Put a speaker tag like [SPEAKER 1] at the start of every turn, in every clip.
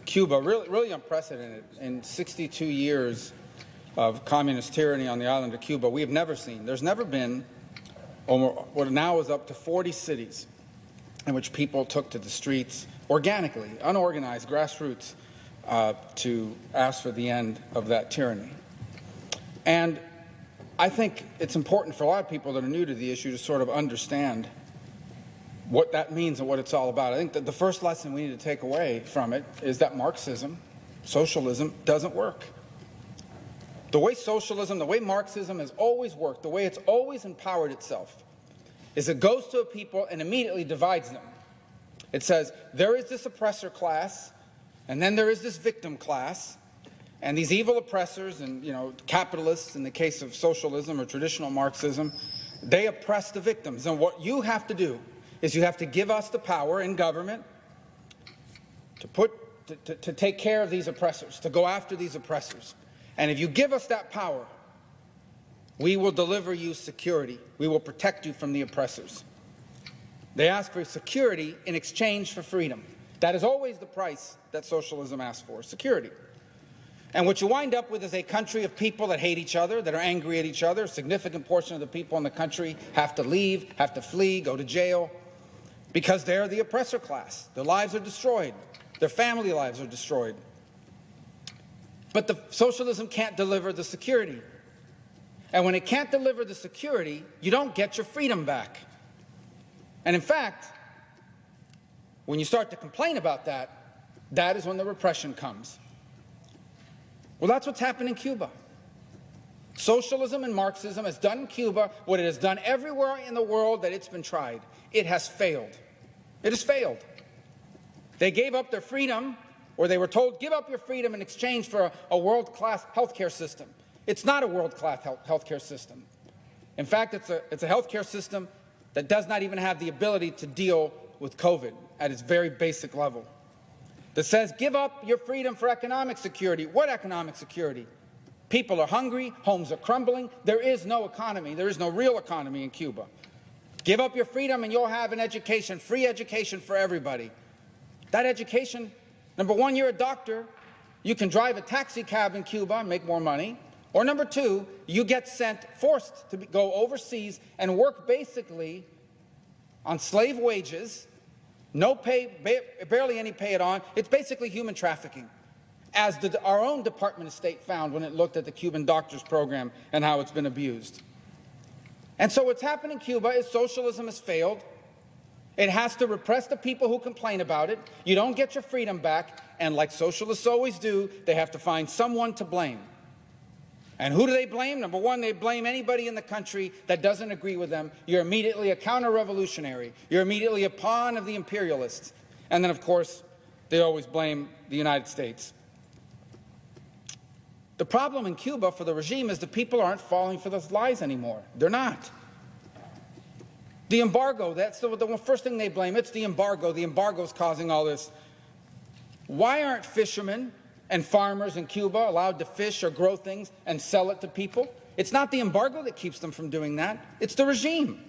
[SPEAKER 1] Cuba, really unprecedented. In 62 years of communist tyranny on the island of Cuba, we have never seen, there's never been what now is up to 40 cities in which people took to the streets organically, unorganized, grassroots, to ask for the end of that tyranny. And I think it's important for a lot of people that are new to the issue to sort of understand what that means and what it's all about. I think that the first lesson we need to take away from it is that Marxism, socialism, doesn't work. The way socialism, the way Marxism has always worked, the way it's always empowered itself, is it goes to a people and immediately divides them. It says, there is this oppressor class, and then there is this victim class, and these evil oppressors and, capitalists, in the case of socialism or traditional Marxism, they oppress the victims. And what you have to do is you have to give us the power in government to take care of these oppressors, to go after these oppressors. And if you give us that power, we will deliver you security. We will protect you from the oppressors. They ask for security in exchange for freedom. That is always the price that socialism asks for, security. And what you wind up with is a country of people that hate each other, that are angry at each other. A significant portion of the people in the country have to leave, have to flee, go to jail, because they're the oppressor class. Their lives are destroyed. Their family lives are destroyed. But the socialism can't deliver the security. And when it can't deliver the security, you don't get your freedom back. And in fact, when you start to complain about that, that is when the repression comes. Well, that's what's happened in Cuba. Socialism and Marxism has done in Cuba what it has done everywhere in the world that it's been tried. It has failed. It has failed. They gave up their freedom, or they were told, give up your freedom in exchange for a world-class healthcare system. It's not a world-class healthcare system. In fact, it's a healthcare system that does not even have the ability to deal with COVID at its very basic level. That says, give up your freedom for economic security. What economic security? People are hungry, homes are crumbling, there is no economy, there is no real economy in Cuba. Give up your freedom and you'll have an education, free education for everybody. That education, number one, you're a doctor, you can drive a taxi cab in Cuba and make more money. Or number two, you get forced to go overseas and work basically on slave wages, no pay, barely any pay at all. It's basically human trafficking, as our own Department of State found when it looked at the Cuban doctors program and how it's been abused. And so what's happened in Cuba is socialism has failed. It has to repress the people who complain about it. You don't get your freedom back, and like socialists always do, they have to find someone to blame. And who do they blame? Number one, they blame anybody in the country that doesn't agree with them. You're immediately a counter-revolutionary. You're immediately a pawn of the imperialists. And then, of course, they always blame the United States. The problem in Cuba for the regime is the people aren't falling for those lies anymore. They're not. The embargo, that's the first thing they blame. It's the embargo. The embargo is causing all this. Why aren't fishermen and farmers in Cuba allowed to fish or grow things and sell it to people? It's not the embargo that keeps them from doing that. It's the regime.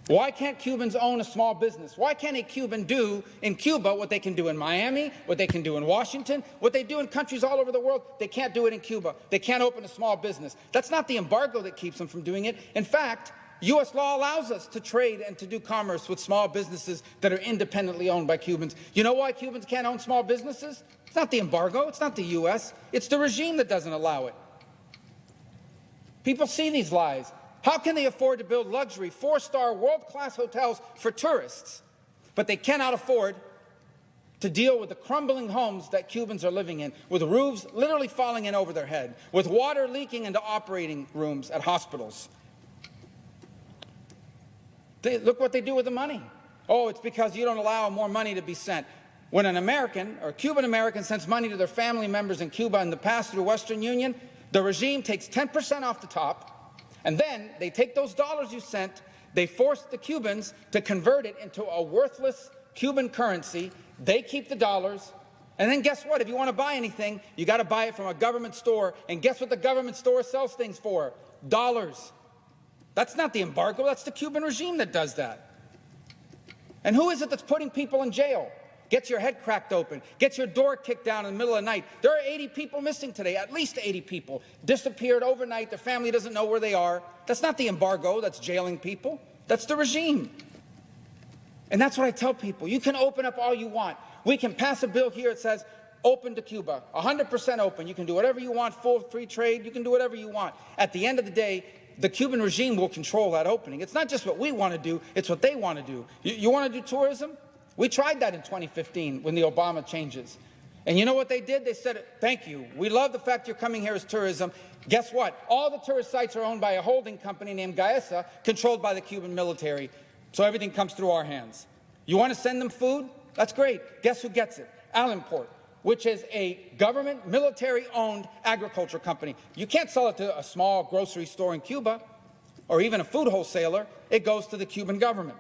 [SPEAKER 1] Why can't Cubans own a small business? Why can't a Cuban do in Cuba what they can do in Miami, what they can do in Washington, what they do in countries all over the world? They can't do it in Cuba. They can't open a small business. That's not the embargo that keeps them from doing it. In fact, U.S. law allows us to trade and to do commerce with small businesses that are independently owned by Cubans. You know why Cubans can't own small businesses? It's not the embargo. It's not the U.S. It's the regime that doesn't allow it. People see these lies. How can they afford to build luxury, four-star, world-class hotels for tourists, but they cannot afford to deal with the crumbling homes that Cubans are living in, with roofs literally falling in over their head, with water leaking into operating rooms at hospitals? Look what they do with the money. Oh, it's because you don't allow more money to be sent. When an American or Cuban American sends money to their family members in Cuba in the past through Western Union, the regime takes 10% off the top, and then they take those dollars you sent, they force the Cubans to convert it into a worthless Cuban currency. They keep the dollars, and then guess what? If you want to buy anything, you got to buy it from a government store, and guess what the government store sells things for? Dollars. That's not the embargo, that's the Cuban regime that does that. And who is it that's putting people in jail? gets your head cracked open, gets your door kicked down in the middle of the night. There are 80 people missing today, at least 80 people, disappeared overnight. Their family doesn't know where they are. That's not the embargo that's jailing people. That's the regime. And that's what I tell people. You can open up all you want. We can pass a bill here that says, open to Cuba, 100% open. You can do whatever you want, full free trade. You can do whatever you want. At the end of the day, the Cuban regime will control that opening. It's not just what we want to do, it's what they want to do. You want to do tourism? We tried that in 2015 when the Obama changes. And you know what they did? They said, thank you. We love the fact you're coming here as tourism. Guess what? All the tourist sites are owned by a holding company named Gaesa, controlled by the Cuban military. So everything comes through our hands. You want to send them food? That's great. Guess who gets it? Alimport, which is a government, military-owned agriculture company. You can't sell it to a small grocery store in Cuba or even a food wholesaler. It goes to the Cuban government.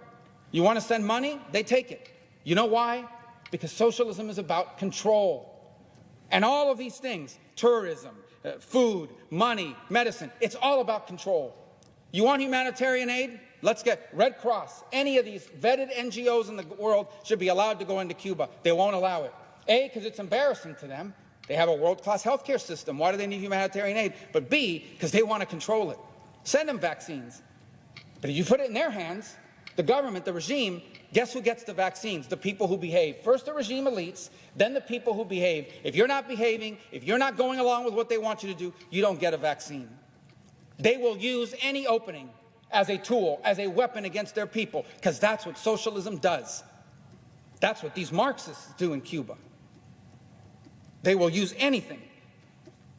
[SPEAKER 1] You want to send money? They take it. You know why? Because socialism is about control. And all of these things, tourism, food, money, medicine, it's all about control. You want humanitarian aid? Let's get Red Cross. Any of these vetted NGOs in the world should be allowed to go into Cuba. They won't allow it. A, because it's embarrassing to them. They have a world-class healthcare system. Why do they need humanitarian aid? But B, because they want to control it. Send them vaccines. But if you put it in their hands, the government, the regime, guess who gets the vaccines? The people who behave. First the regime elites, then the people who behave. If you're not behaving, if you're not going along with what they want you to do, you don't get a vaccine. They will use any opening as a tool, as a weapon against their people, because that's what socialism does. That's what these Marxists do in Cuba. They will use anything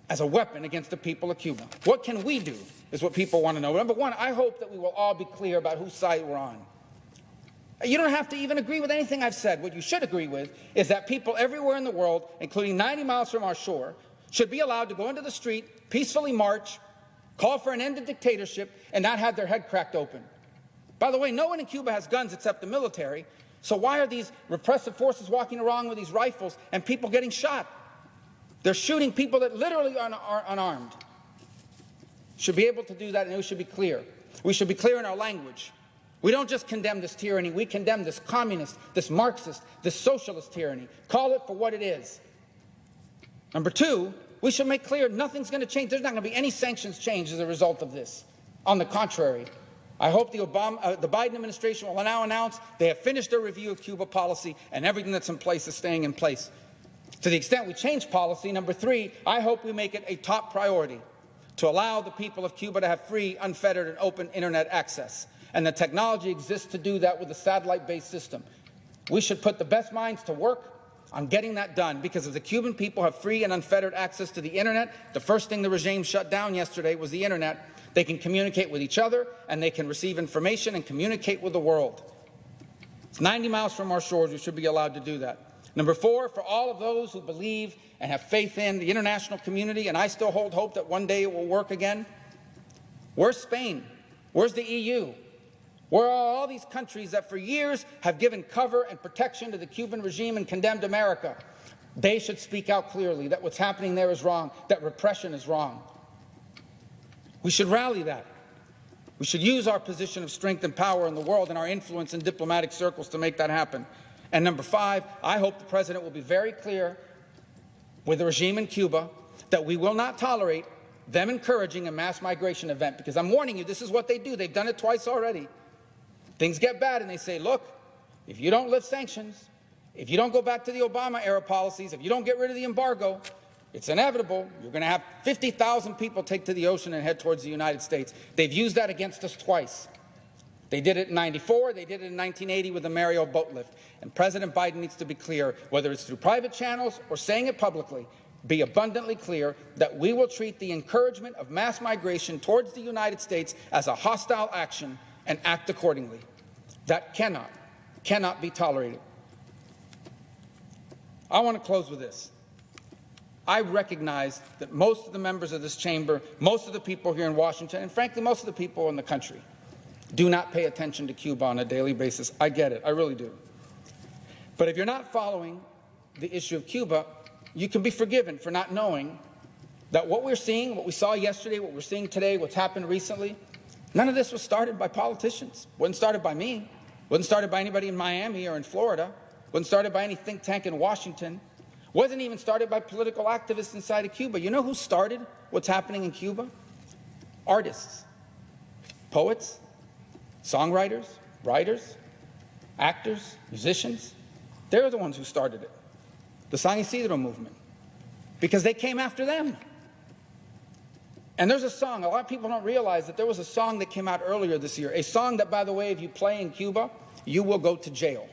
[SPEAKER 1] as a weapon against the people of Cuba. What can we do is what people want to know. Number one, I hope that we will all be clear about whose side we're on. You don't have to even agree with anything I've said. What you should agree with is that people everywhere in the world, including 90 miles from our shore, should be allowed to go into the street, peacefully march, call for an end to dictatorship, and not have their head cracked open. By the way, no one in Cuba has guns except the military, so why are these repressive forces walking around with these rifles and people getting shot? They're shooting people that literally are unarmed. Should be able to do that, and we should be clear. We should be clear in our language. We don't just condemn this tyranny, we condemn this communist, this Marxist, this socialist tyranny. Call it for what it is. Number two, we should make clear nothing's going to change. There's not going to be any sanctions change as a result of this. On the contrary, I hope the Biden administration will now announce they have finished their review of Cuba policy and everything that's in place is staying in place. To the extent we change policy, number three, I hope we make it a top priority to allow the people of Cuba to have free, unfettered, and open internet access. And the technology exists to do that with a satellite-based system. We should put the best minds to work on getting that done, because if the Cuban people have free and unfettered access to the internet, the first thing the regime shut down yesterday was the internet. They can communicate with each other, and they can receive information and communicate with the world. It's 90 miles from our shores. We should be allowed to do that. Number four, for all of those who believe and have faith in the international community, and I still hold hope that one day it will work again, where's Spain? Where's the EU? Where are all these countries that for years have given cover and protection to the Cuban regime and condemned America? They should speak out clearly that what's happening there is wrong, that repression is wrong. We should rally that. We should use our position of strength and power in the world and our influence in diplomatic circles to make that happen. And number five, I hope the President will be very clear with the regime in Cuba that we will not tolerate them encouraging a mass migration event, because I'm warning you, this is what they do. They've done it twice already. Things get bad and they say, look, if you don't lift sanctions, if you don't go back to the Obama-era policies, if you don't get rid of the embargo, it's inevitable. You're going to have 50,000 people take to the ocean and head towards the United States. They've used that against us twice. They did it in '94, they did it in 1980 with the Mario boat lift. And President Biden needs to be clear, whether it's through private channels or saying it publicly, be abundantly clear that we will treat the encouragement of mass migration towards the United States as a hostile action and act accordingly. That cannot be tolerated. I want to close with this. I recognize that most of the members of this chamber, most of the people here in Washington, and frankly, most of the people in the country do not pay attention to Cuba on a daily basis. I get it. I really do. But if you're not following the issue of Cuba, you can be forgiven for not knowing that what we're seeing, what we saw yesterday, what we're seeing today, what's happened recently, none of this was started by politicians. It wasn't started by me. It wasn't started by anybody in Miami or in Florida. Wasn't started by any think tank in Washington. Wasn't even started by political activists inside of Cuba. You know who started what's happening in Cuba? Artists, poets, songwriters, writers, actors, musicians. They're the ones who started it. The San Isidro movement. Because they came after them. And there's a song, a lot of people don't realize that there was a song that came out earlier this year. A song that, by the way, if you play in Cuba, you will go to jail.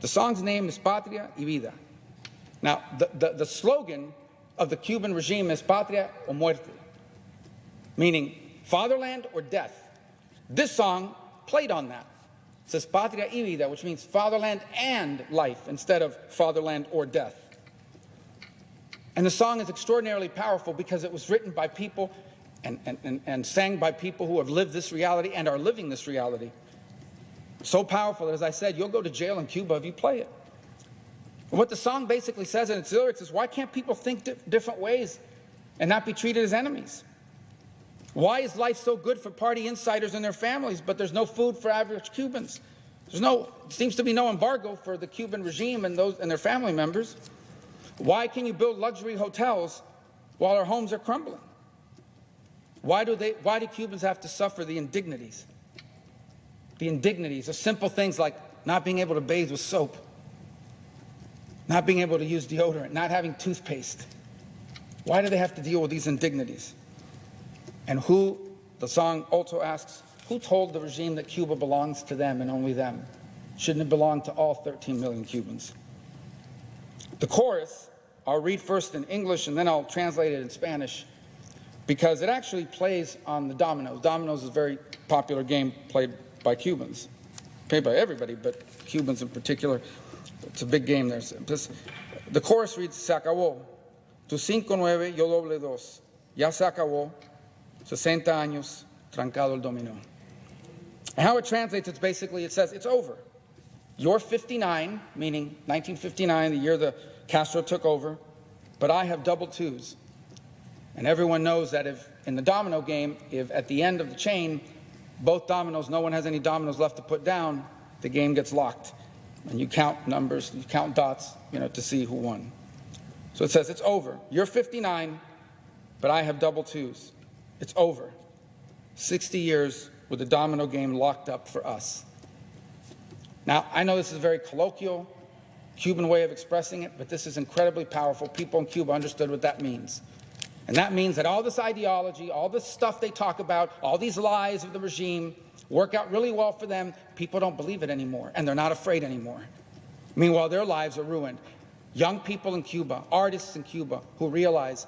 [SPEAKER 1] The song's name is Patria y Vida. Now, the slogan of the Cuban regime is Patria o Muerte, meaning fatherland or death. This song played on that. It says Patria y Vida, which means fatherland and life instead of fatherland or death. And the song is extraordinarily powerful because it was written by people and sang by people who have lived this reality and are living this reality. So powerful that, as I said, you'll go to jail in Cuba if you play it. And what the song basically says in its lyrics is, why can't people think different ways and not be treated as enemies? Why is life so good for party insiders and their families, but there's no food for average Cubans? Seems to be no embargo for the Cuban regime and their family members. Why can you build luxury hotels while our homes are crumbling? Why do Cubans have to suffer the indignities? The indignities of simple things like not being able to bathe with soap, not being able to use deodorant, not having toothpaste. Why do they have to deal with these indignities? And the song also asks, who told the regime that Cuba belongs to them and only them? Shouldn't it belong to all 13 million Cubans? The chorus, I'll read first in English and then I'll translate it in Spanish, because it actually plays on the dominoes. Dominoes is a very popular game played by Cubans, played by everybody, but Cubans in particular. It's a big game there. The chorus reads, se acabó, tu 5-9, yo doble 2. Ya se acabó, 60 años, trancado el dominó. And how it translates, it says, it's over. You're 59, meaning 1959, the year the Castro took over, but I have double 2s. And everyone knows that if in the domino game, if at the end of the chain, both dominoes, no one has any dominoes left to put down, the game gets locked. And you count numbers, you count dots, to see who won. So it says, it's over. You're 59, but I have double 2s. It's over. 60 years with the domino game locked up for us. Now, I know this is a very colloquial Cuban way of expressing it, but this is incredibly powerful. People in Cuba understood what that means. And that means that all this ideology, all this stuff they talk about, all these lies of the regime work out really well for them. People don't believe it anymore, and they're not afraid anymore. Meanwhile, their lives are ruined. Young people in Cuba, artists in Cuba, who realize